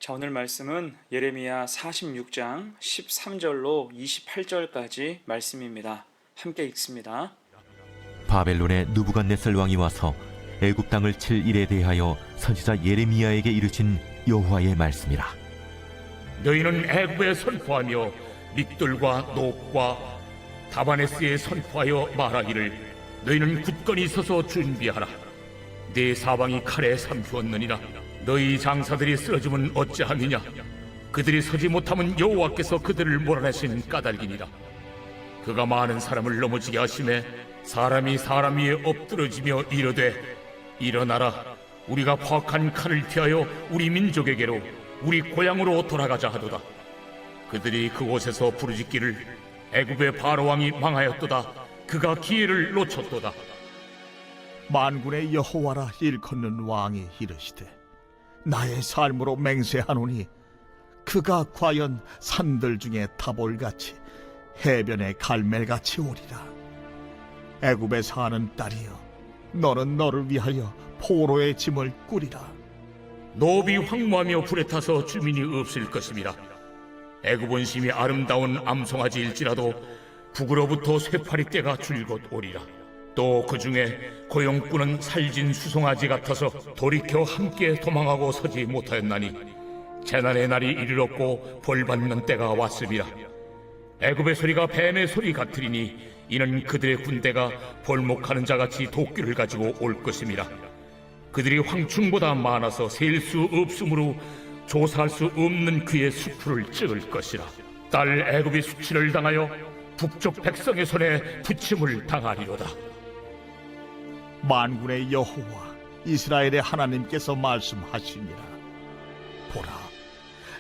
자, 오늘 말씀은 예레미야 46장 13절로 28절까지 말씀입니다. 함께 읽습니다. 바벨론의 느부갓네살 왕이 와서 애굽 땅을 칠 일에 대하여 선지자 예레미야에게 이르신 여호와의 말씀이라. 너희는 애굽에 선포하며 믹돌과 높과 다바네스에 선포하여 말하기를 너희는 굳건히 서서 준비하라. 네 사방이 칼에 삼키었느니라. 너희 장사들이 쓰러지면 어찌하느냐. 그들이 서지 못하면 여호와께서 그들을 몰아내신 까닭이니라. 그가 많은 사람을 넘어지게 하심에 사람이 사람 위에 엎드러지며 이르되 일어나라. 우리가 포악한 칼을 피하여 우리 민족에게로 우리 고향으로 돌아가자 하도다. 그들이 그곳에서 부르짖기를 애굽의 바로 왕이 망하였도다. 그가 기회를 놓쳤도다. 만군의 여호와라 일컫는 왕이 이르시되 나의 삶으로 맹세하노니 그가 과연 산들 중에 타볼같이 해변의 갈멜같이 오리라. 애굽에 사는 딸이여, 너는 너를 위하여 포로의 짐을 꾸리라. 노비 황무하며 불에 타서 주민이 없을 것입니다. 애굽은 심히 아름다운 암송아지일지라도 북으로부터 쇠파리 떼가 줄곧 오리라. 또 그 중에 고용꾼은 살진 수송아지 같아서 돌이켜 함께 도망하고 서지 못하였나니 재난의 날이 이르렀고 벌받는 때가 왔음이라. 애굽의 소리가 뱀의 소리 같으리니 이는 그들의 군대가 벌목하는 자같이 도끼를 가지고 올 것임이라. 그들이 황충보다 많아서 셀 수 없으므로 조사할 수 없는 그의 수풀을 찍을 것이라. 딸 애굽이 수치를 당하여 북쪽 백성의 손에 부침을 당하리로다. 만군의 여호와 이스라엘의 하나님께서 말씀하시니라. 보라,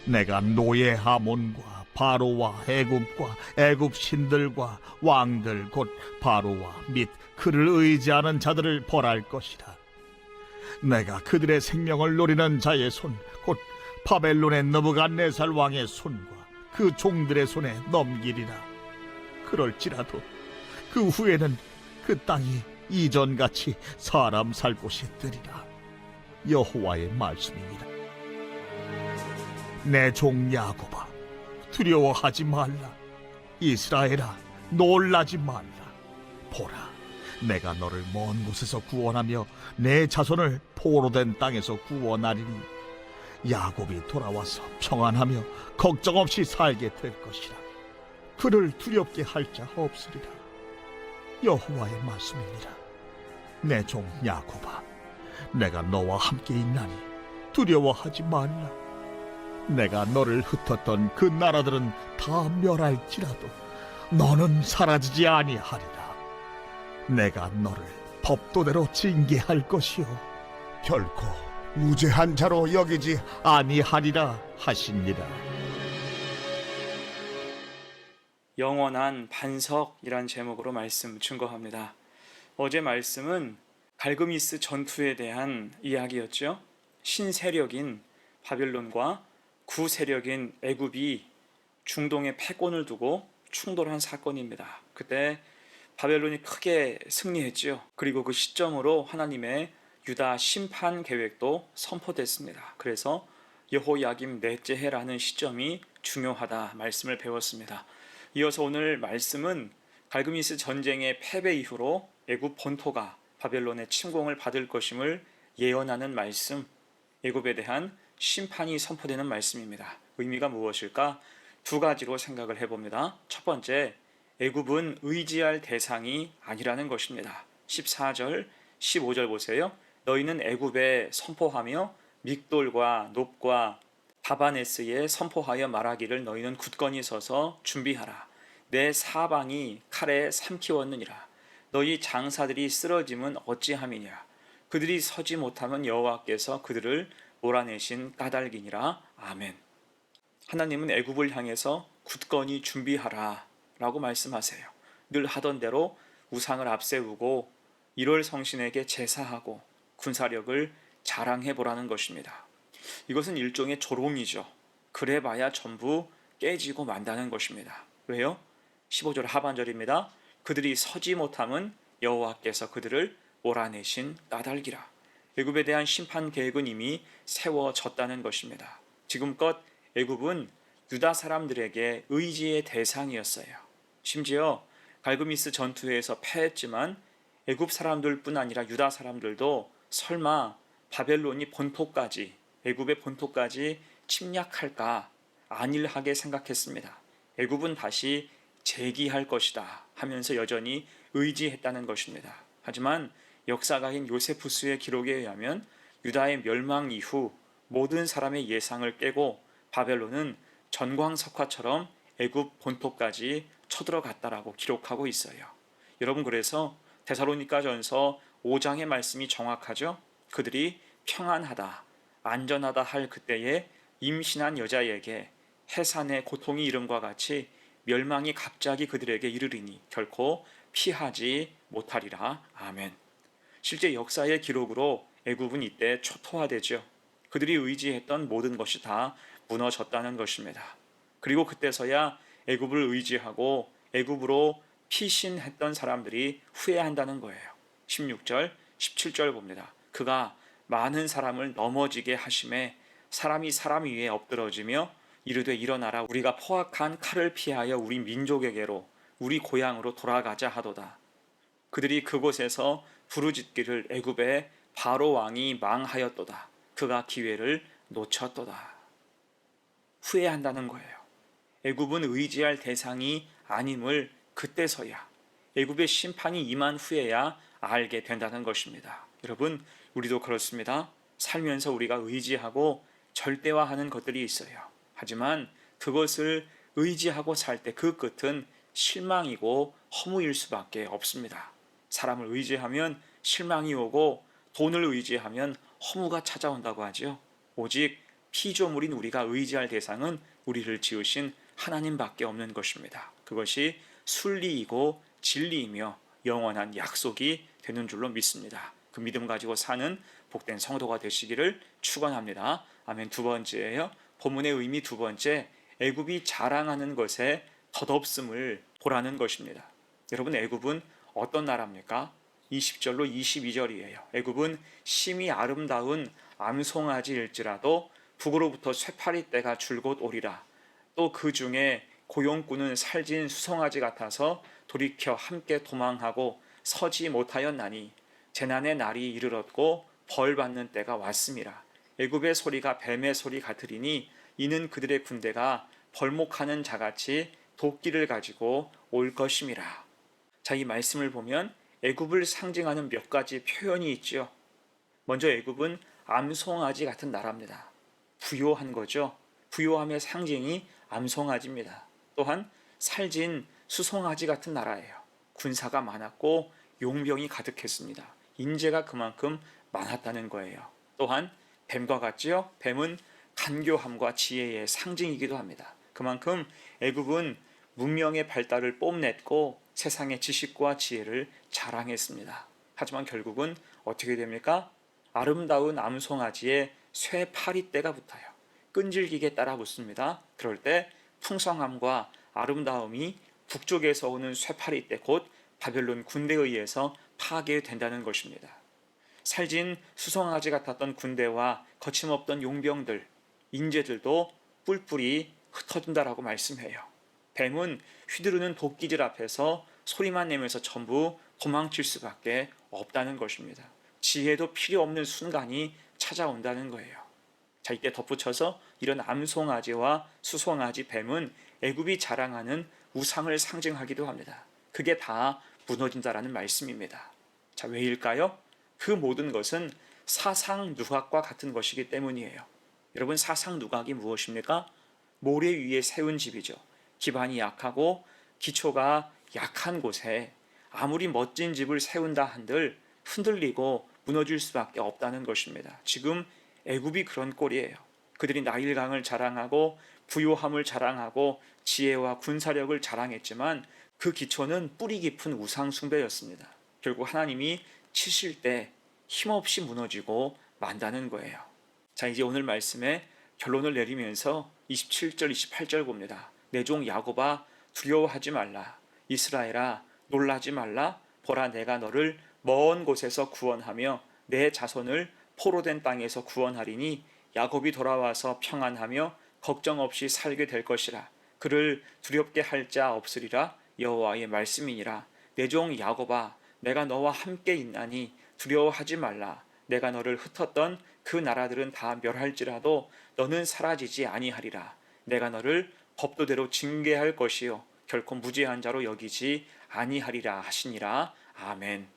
내가 노예 하몬과 바로와 애굽과 애굽 신들과 왕들 곧 바로와 및 그를 의지하는 자들을 벌할 것이라. 내가 그들의 생명을 노리는 자의 손 곧 바벨론의 느부갓네살 왕의 손과 그 종들의 손에 넘기리라. 그럴지라도 그 후에는 그 땅이 이전같이 사람 살 곳이 되리라. 여호와의 말씀입니다. 내 종 야곱아, 두려워하지 말라. 이스라엘아, 놀라지 말라. 보라, 내가 너를 먼 곳에서 구원하며 내 자손을 포로된 땅에서 구원하리니 야곱이 돌아와서 평안하며 걱정 없이 살게 될 것이라. 그를 두렵게 할 자 없으리라. 여호와의 말씀이니라. 내 종 야곱아, 내가 너와 함께 있나니 두려워하지 말라. 내가 너를 흩었던 그 나라들은 다 멸할지라도 너는 사라지지 아니하리라. 내가 너를 법도대로 징계할 것이요 결코 무죄한 자로 여기지 아니하리라 하시니라. 영원한 반석이란 제목으로 말씀 증거합니다. 어제 말씀은 갈그미스 전투에 대한 이야기였죠. 신세력인 바벨론과 구세력인 애굽이 중동에 패권을 두고 충돌한 사건입니다. 그때 바벨론이 크게 승리했죠. 그리고 그 시점으로 하나님의 유다 심판 계획도 선포됐습니다. 그래서 여호야김 넷째 해라는 시점이 중요하다 말씀을 배웠습니다. 이어서 오늘 말씀은 갈그미스 전쟁의 패배 이후로 애굽 본토가 바벨론의 침공을 받을 것임을 예언하는 말씀, 애굽에 대한 심판이 선포되는 말씀입니다. 의미가 무엇일까? 두 가지로 생각을 해봅니다. 첫 번째, 애굽은 의지할 대상이 아니라는 것입니다. 14절, 15절 보세요. 너희는 애굽에 선포하며 믹돌과 높과 다바네스에 선포하여 말하기를 너희는 굳건히 서서 준비하라. 내 사방이 칼에 삼키웠느니라. 너희 장사들이 쓰러짐은 어찌함이냐. 그들이 서지 못하면 여호와께서 그들을 몰아내신 까닭이니라. 아멘. 하나님은 애굽을 향해서 굳건히 준비하라 라고 말씀하세요. 늘 하던 대로 우상을 앞세우고 1월 성신에게 제사하고 군사력을 자랑해보라는 것입니다. 이것은 일종의 조롱이죠. 그래봐야 전부 깨지고 만다는 것입니다. 왜요? 15절 하반절입니다. 그들이 서지 못함은 여호와께서 그들을 몰아내신 까닭이라. 애굽에 대한 심판 계획은 이미 세워졌다는 것입니다. 지금껏 애굽은 유다 사람들에게 의지의 대상이었어요. 심지어 갈그미스 전투에서 패했지만 애굽 사람들뿐 아니라 유다 사람들도 설마 바벨론이 본토까지, 애굽의 본토까지 침략할까 안일하게 생각했습니다. 애굽은 다시 재기할 것이다 하면서 여전히 의지했다는 것입니다. 하지만 역사가인 요세푸스의 기록에 의하면 유다의 멸망 이후 모든 사람의 예상을 깨고 바벨론은 전광석화처럼 애굽 본토까지 쳐들어갔다라고 기록하고 있어요. 여러분, 그래서 데살로니가전서 5장의 말씀이 정확하죠. 그들이 평안하다, 안전하다 할 그때에 임신한 여자에게 해산의 고통이 이름과 같이 멸망이 갑자기 그들에게 이르리니 결코 피하지 못하리라. 아멘. 실제 역사의 기록으로 애굽은 이때 초토화되죠. 그들이 의지했던 모든 것이 다 무너졌다는 것입니다. 그리고 그때서야 애굽을 의지하고 애굽으로 피신했던 사람들이 후회한다는 거예요. 16절, 17절 봅니다. 그가 많은 사람을 넘어지게 하심에 사람이 사람 위에 엎드러지며 이르되 일어나라, 우리가 포악한 칼을 피하여 우리 민족에게로 우리 고향으로 돌아가자 하도다. 그들이 그곳에서 부르짖기를 애굽의 바로 왕이 망하였도다. 그가 기회를 놓쳤도다. 후회한다는 거예요. 애굽은 의지할 대상이 아님을 그때서야, 애굽의 심판이 임한 후에야 알게 된다는 것입니다. 여러분, 우리도 그렇습니다. 살면서 우리가 의지하고 절대화하는 것들이 있어요. 하지만 그것을 의지하고 살 때 그 끝은 실망이고 허무일 수밖에 없습니다. 사람을 의지하면 실망이 오고 돈을 의지하면 허무가 찾아온다고 하죠. 오직 피조물인 우리가 의지할 대상은 우리를 지으신 하나님밖에 없는 것입니다. 그것이 순리이고 진리이며 영원한 약속이 되는 줄로 믿습니다. 그 믿음 가지고 사는 복된 성도가 되시기를 축원합니다. 아멘. 두 번째예요. 본문의 의미 두 번째, 애굽이 자랑하는 것에 덧없음을 보라는 것입니다. 여러분, 애굽은 어떤 나라입니까? 20절로 22절이에요. 애굽은 심히 아름다운 암송아지일지라도 북으로부터 쇠파리 떼가 줄곧 오리라. 또 그 중에 고용꾼은 살진 수송아지 같아서 돌이켜 함께 도망하고 서지 못하였나니 재난의 날이 이르렀고 벌 받는 때가 왔음이라. 애굽의 소리가 뱀의 소리 같으리니 이는 그들의 군대가 벌목하는 자같이 도끼를 가지고 올 것임이라. 자, 이 말씀을 보면 애굽을 상징하는 몇 가지 표현이 있죠. 먼저 애굽은 암송아지 같은 나라입니다. 부요한 거죠. 부요함의 상징이 암송아지입니다. 또한 살진 수송아지 같은 나라예요. 군사가 많았고 용병이 가득했습니다. 인재가 그만큼 많았다는 거예요. 또한 뱀과 같지요. 뱀은 간교함과 지혜의 상징이기도 합니다. 그만큼 애굽은 문명의 발달을 뽐냈고 세상의 지식과 지혜를 자랑했습니다. 하지만 결국은 어떻게 됩니까? 아름다운 암송아지에 쇠 파리떼가 붙어요. 끈질기게 따라 붙습니다. 그럴 때 풍성함과 아름다움이 북쪽에서 오는 쇠파리떼 곧 바벨론 군대에 의해서 파괴된다는 것입니다. 살진 수송아지 같았던 군대와 거침없던 용병들, 인재들도 뿔뿔이 흩어진다라고 말씀해요. 뱀은 휘두르는 도끼질 앞에서 소리만 내면서 전부 도망칠 수밖에 없다는 것입니다. 지혜도 필요 없는 순간이 찾아온다는 거예요. 자, 이때 덧붙여서 이런 암송아지와 수송아지, 뱀은 애굽이 자랑하는 우상을 상징하기도 합니다. 그게 다 무너진다라는 말씀입니다. 자, 왜일까요? 그 모든 것은 사상 누각과 같은 것이기 때문이에요. 여러분, 사상 누각이 무엇입니까? 모래 위에 세운 집이죠. 기반이 약하고 기초가 약한 곳에 아무리 멋진 집을 세운다 한들 흔들리고 무너질 수밖에 없다는 것입니다. 지금 애굽이 그런 꼴이에요. 그들이 나일강을 자랑하고 부요함을 자랑하고 지혜와 군사력을 자랑했지만 그 기초는 뿌리 깊은 우상 숭배였습니다. 결국 하나님이 치실 때 힘없이 무너지고 만다는 거예요. 자, 이제 오늘 말씀에 결론을 내리면서 27절, 28절 봅니다. 내 종 야곱아 두려워하지 말라. 이스라엘아 놀라지 말라. 보라, 내가 너를 먼 곳에서 구원하며 내 자손을 포로된 땅에서 구원하리니 야곱이 돌아와서 평안하며 걱정 없이 살게 될 것이라. 그를 두렵게 할 자 없으리라. 여호와의 말씀이니라. 내 종 야곱아, 내가 너와 함께 있나니 두려워하지 말라. 내가 너를 흩었던 그 나라들은 다 멸할지라도 너는 사라지지 아니하리라. 내가 너를 법도대로 징계할 것이요 결코 무죄한 자로 여기지 아니하리라 하시니라. 아멘.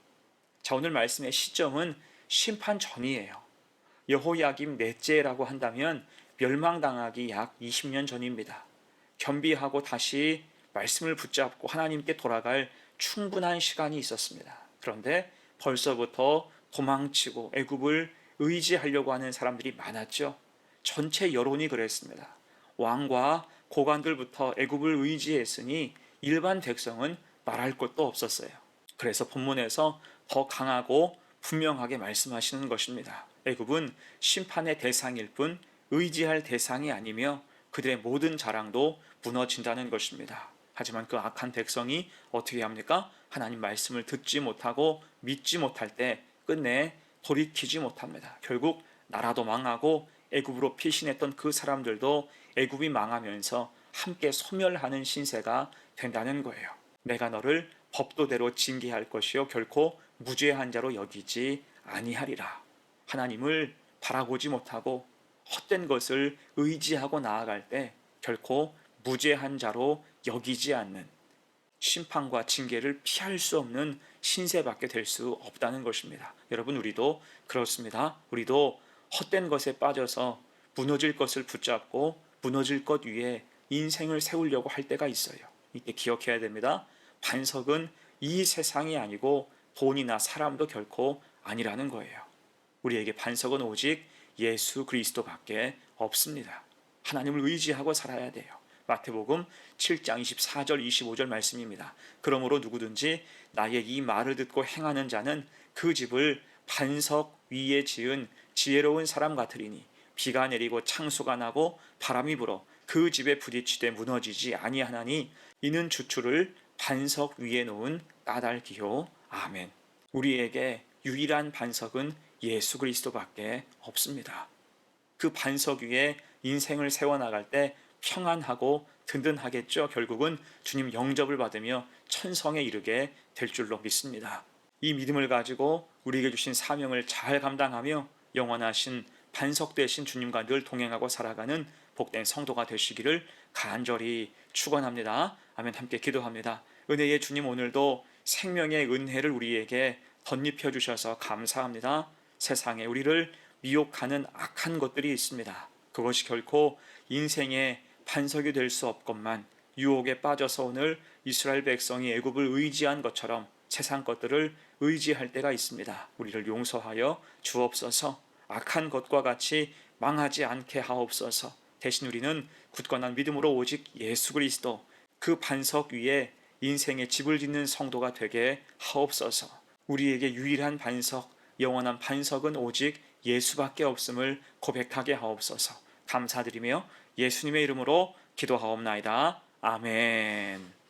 자, 오늘 말씀의 시점은 심판 전이에요. 여호야김 넷째라고 한다면 멸망당하기 약 20년 전입니다. 겸비하고 다시 말씀을 붙잡고 하나님께 돌아갈 충분한 시간이 있었습니다. 그런데 벌써부터 도망치고 애굽을 의지하려고 하는 사람들이 많았죠. 전체 여론이 그랬습니다. 왕과 고관들부터 애굽을 의지했으니 일반 백성은 말할 것도 없었어요. 그래서 본문에서 더 강하고 분명하게 말씀하시는 것입니다. 애굽은 심판의 대상일 뿐 의지할 대상이 아니며 그들의 모든 자랑도 무너진다는 것입니다. 하지만 그 악한 백성이 어떻게 합니까? 하나님 말씀을 듣지 못하고 믿지 못할 때 끝내 돌이키지 못합니다. 결국 나라도 망하고 애굽으로 피신했던 그 사람들도 애굽이 망하면서 함께 소멸하는 신세가 된다는 거예요. 내가 너를 법도대로 징계할 것이요 결코 무죄한 자로 여기지 아니하리라. 하나님을 바라보지 못하고 헛된 것을 의지하고 나아갈 때 결코 무죄한 자로 여기지 않는, 심판과 징계를 피할 수 없는 신세밖에 될 수 없다는 것입니다. 여러분, 우리도 그렇습니다. 우리도 헛된 것에 빠져서 무너질 것을 붙잡고 무너질 것 위에 인생을 세우려고 할 때가 있어요. 이때 기억해야 됩니다. 반석은 이 세상이 아니고 돈이나 사람도 결코 아니라는 거예요. 우리에게 반석은 오직 예수 그리스도밖에 없습니다. 하나님을 의지하고 살아야 돼요. 마태복음 7장 24절 25절 말씀입니다. 그러므로 누구든지 나의 이 말을 듣고 행하는 자는 그 집을 반석 위에 지은 지혜로운 사람 같으리니 비가 내리고 창수가 나고 바람이 불어 그 집에 부딪히되 무너지지 아니하나니 이는 주추를 반석 위에 놓은 까닭이요. 아멘. 우리에게 유일한 반석은 예수 그리스도밖에 없습니다. 그 반석 위에 인생을 세워나갈 때 평안하고 든든하겠죠. 결국은 주님 영접을 받으며 천성에 이르게 될 줄로 믿습니다. 이 믿음을 가지고 우리에게 주신 사명을 잘 감당하며 영원하신 반석 되신 주님과 늘 동행하고 살아가는 복된 성도가 되시기를 간절히 축원합니다. 아멘. 함께 기도합니다. 은혜의 주님, 오늘도 생명의 은혜를 우리에게 덧입혀 주셔서 감사합니다. 세상에 우리를 미혹하는 악한 것들이 있습니다. 그것이 결코 인생의 반석이 될 수 없건만 유혹에 빠져서 오늘 이스라엘 백성이 애굽을 의지한 것처럼 세상 것들을 의지할 때가 있습니다. 우리를 용서하여 주옵소서. 악한 것과 같이 망하지 않게 하옵소서. 대신 우리는 굳건한 믿음으로 오직 예수 그리스도 그 반석 위에 인생의 집을 짓는 성도가 되게 하옵소서. 우리에게 유일한 반석, 영원한 반석은 오직 예수밖에 없음을 고백하게 하옵소서. 감사드리며 예수님의 이름으로 기도하옵나이다. 아멘.